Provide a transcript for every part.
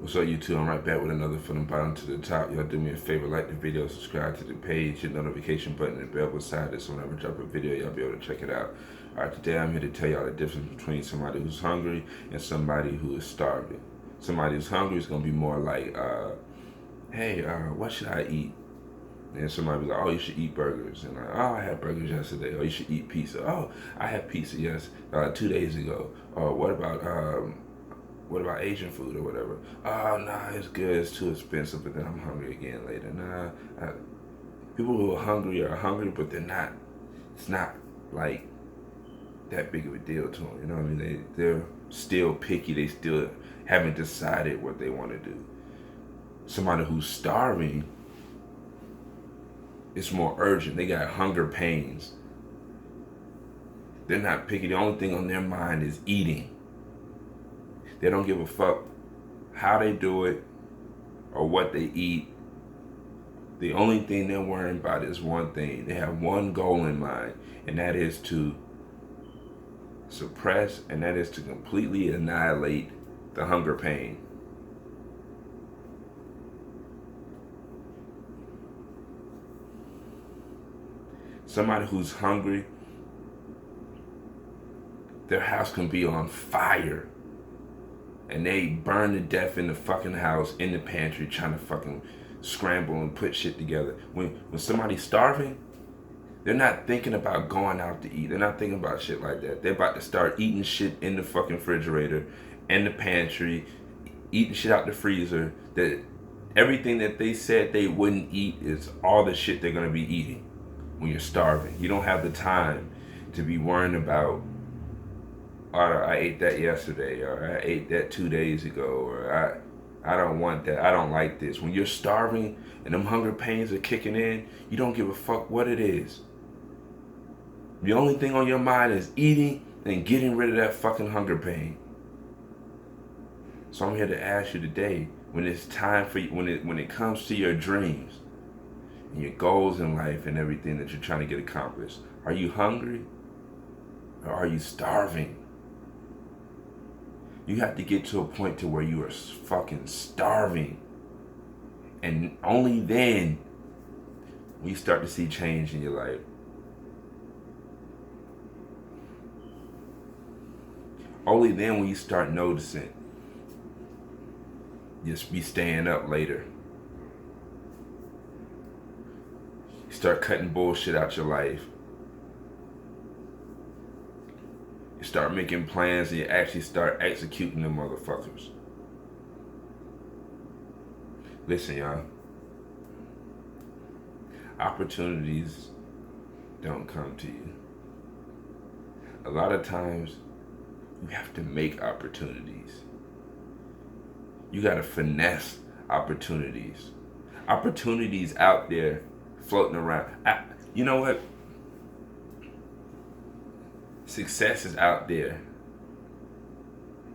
What's up, YouTube? I'm right back with another from the bottom to the top. Y'all do me a favor, like the video, subscribe to the page, hit the notification button, and the bell beside it so whenever I drop a video, y'all be able to check it out. Alright, today I'm here to tell y'all the difference between somebody who's hungry and somebody who is starving. Somebody who's hungry is going to be more like, hey, what should I eat? And somebody be like, oh, you should eat burgers. And like, oh, I had burgers yesterday. Oh, you should eat pizza. Oh, I had pizza, 2 days ago. Or what about Asian food or whatever? Oh, nah, it's good. It's too expensive, but then I'm hungry again later. People who are hungry, but they're not. It's not like that big of a deal to them. You know what I mean? They're still picky. They still haven't decided what they want to do. Somebody who's starving, it's more urgent. They got hunger pains. They're not picky. The only thing on their mind is eating. They don't give a fuck how they do it or what they eat. The only thing they're worrying about is one thing. They have one goal in mind, and that is to suppress, and that is to completely annihilate the hunger pain. Somebody who's hungry, their house can be on fire and they burn to death in the fucking house, in the pantry, trying to fucking scramble and put shit together. When somebody's starving, they're not thinking about going out to eat. They're not thinking about shit like that. They're about to start eating shit in the fucking refrigerator, in the pantry, eating shit out the freezer. That everything that they said they wouldn't eat is all the shit they're gonna be eating when you're starving. You don't have the time to be worrying about, or I ate that yesterday, or I ate that 2 days ago, or I don't want that, I don't like this. When you're starving and them hunger pains are kicking in, you don't give a fuck what it is. The only thing on your mind is eating and getting rid of that fucking hunger pain. So I'm here to ask you today, when it's time for you, when it comes to your dreams and your goals in life and everything that you're trying to get accomplished, are you hungry or are you starving? You have to get to a point to where you are fucking starving. And only then will you start to see change in your life. Only then will you start noticing. Just be staying up later. You start cutting bullshit out your life. You start making plans and you actually start executing them motherfuckers. Listen, y'all. Opportunities don't come to you. A lot of times, you have to make opportunities. You gotta finesse opportunities. Opportunities out there floating around. You know what? Success is out there.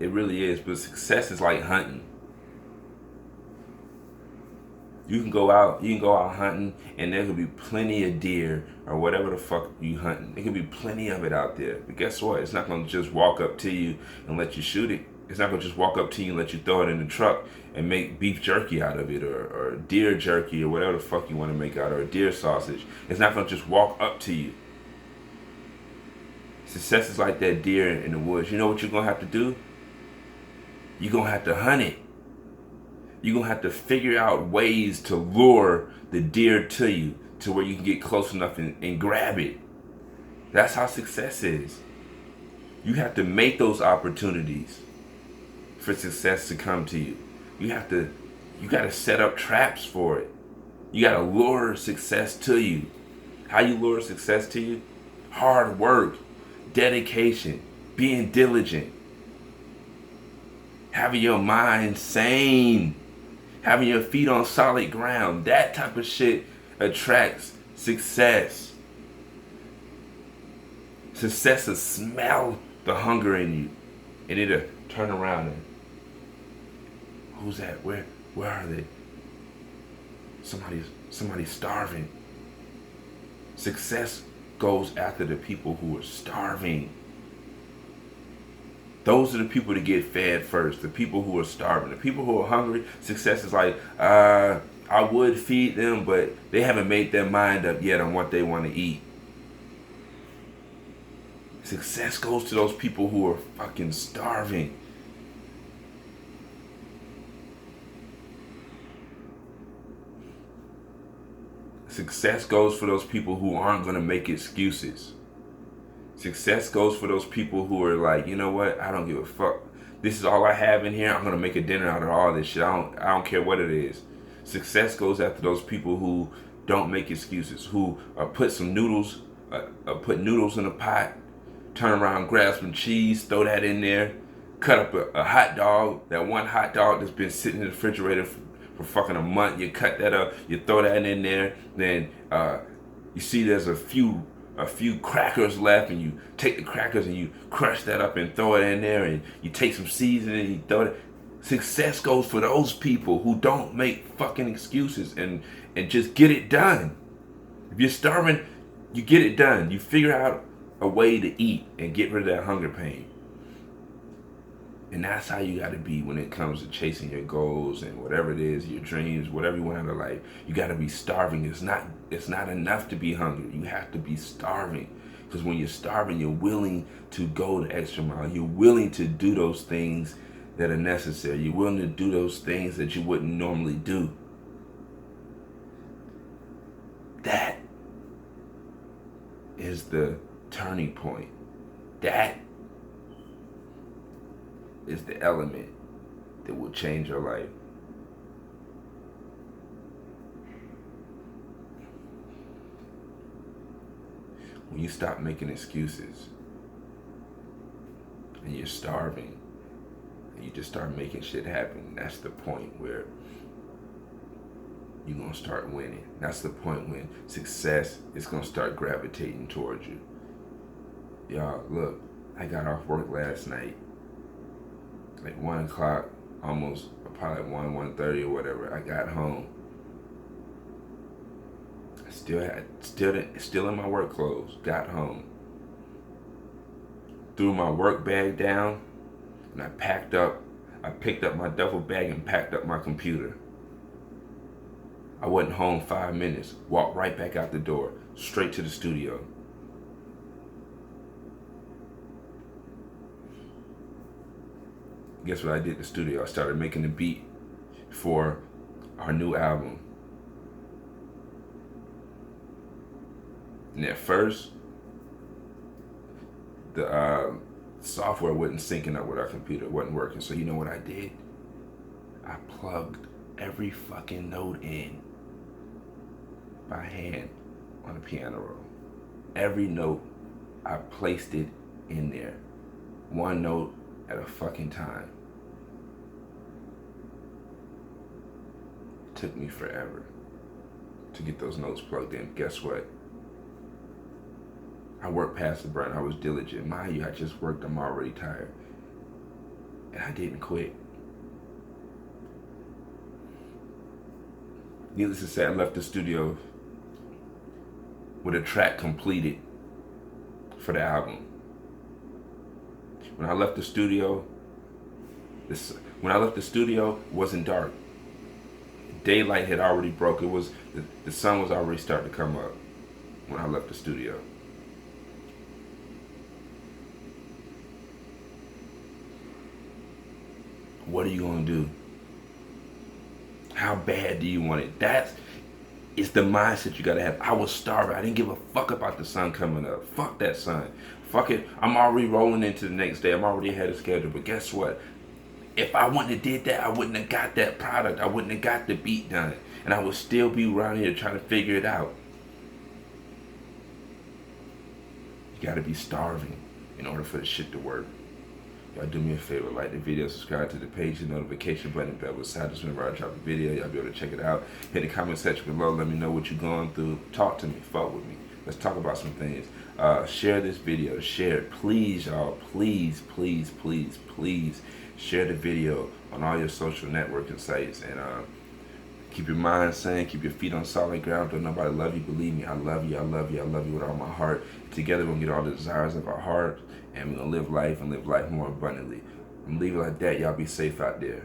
It really is, but success is like hunting. You can go out hunting, and there could be plenty of deer or whatever the fuck you hunting. There could be plenty of it out there. But guess what? It's not gonna just walk up to you and let you shoot it. It's not gonna just walk up to you and let you throw it in the truck and make beef jerky out of it, or deer jerky, or whatever the fuck you want to make out, or deer sausage. It's not gonna just walk up to you. Success is like that deer in the woods. You know what you're gonna have to do? You're gonna have to hunt it. You're gonna have to figure out ways to lure the deer to you, to where you can get close enough and grab it. That's how success is. You have to make those opportunities for success to come to you. You gotta set up traps for it. You gotta lure success to you. How you lure success to you? Hard work, dedication, being diligent, having your mind sane, having your feet on solid ground. That type of shit attracts success. Success will smell the hunger in you, and it'll turn around and, who's that? Where are they? Somebody's starving. Success goes after the people who are starving. Those are the people that get fed first. The people who are starving. The people who are hungry. Success is like, I would feed them, but they haven't made their mind up yet on what they want to eat. Success goes to those people who are fucking starving. Success goes for those people who aren't going to make excuses. Success goes for those people who are like, you know what? I don't give a fuck. This is all I have in here. I'm going to make a dinner out of all this shit. I don't care what it is. Success goes after those people who don't make excuses, who put some noodles, put noodles in a pot, turn around, grab some cheese, throw that in there, cut up a hot dog, that one hot dog that's been sitting in the refrigerator for fucking a month. You cut that up, you throw that in there, then you see there's a few crackers left, and you take the crackers and you crush that up and throw it in there, and you take some seasoning and you throw it. Success goes for those people who don't make fucking excuses and just get it done. If you're starving, you get it done. You figure out a way to eat and get rid of that hunger pain. And that's how you got to be when it comes to chasing your goals and whatever it is, your dreams, whatever you want in life. You got to be starving. It's not enough to be hungry. You have to be starving. Because when you're starving, you're willing to go the extra mile. You're willing to do those things that are necessary. You're willing to do those things that you wouldn't normally do. That is the turning point. That is the element that will change your life. When you stop making excuses and you're starving and you just start making shit happen, that's the point where you're going to start winning. That's the point when success is going to start gravitating towards you. Y'all, look, I got off work last night, like 1 o'clock, almost, probably 1:30 or whatever. I got home. I still in my work clothes. Got home. Threw my work bag down, and I picked up my duffel bag and packed up my computer. I wasn't home 5 minutes. Walked right back out the door, straight to the studio. Guess what I did in the studio? I started making the beat for our new album. And at first, the software wasn't syncing up with our computer. It wasn't working. So you know what I did? I plugged every fucking note in by hand on the piano roll. Every note, I placed it in there. One note at a fucking time. It took me forever to get those notes plugged in. Guess what? I worked past the burn. I was diligent. Mind you, I just worked. I'm already tired. And I didn't quit. Needless to say, I left the studio with a track completed for the album. When I left the studio, it wasn't dark. Daylight had already broke. The sun was already starting to come up when I left the studio. What are you gonna do? How bad do you want it? It's the mindset you gotta have. I was starving. I didn't give a fuck about the sun coming up. Fuck that sun. Fuck it. I'm already rolling into the next day. I'm already ahead of schedule. But guess what? If I wouldn't have did that, I wouldn't have got that product. I wouldn't have got the beat done. And I would still be around here trying to figure it out. You gotta be starving in order for the shit to work. Y'all do me a favor, like the video, subscribe to the page, the notification button, bell beside us whenever I drop a video. Y'all be able to check it out. Hit the comment section below. Let me know what you're going through. Talk to me. Fuck with me. Let's talk about some things. Share this video. Share it. Please, y'all. Please, please, please, please share the video on all your social networking sites. And Keep your mind sane. Keep your feet on solid ground. Don't nobody love you. Believe me, I love you. I love you. I love you with all my heart. Together, we're going to get all the desires of our heart. And we're going to live life and live life more abundantly. I'm leaving like that. Y'all be safe out there.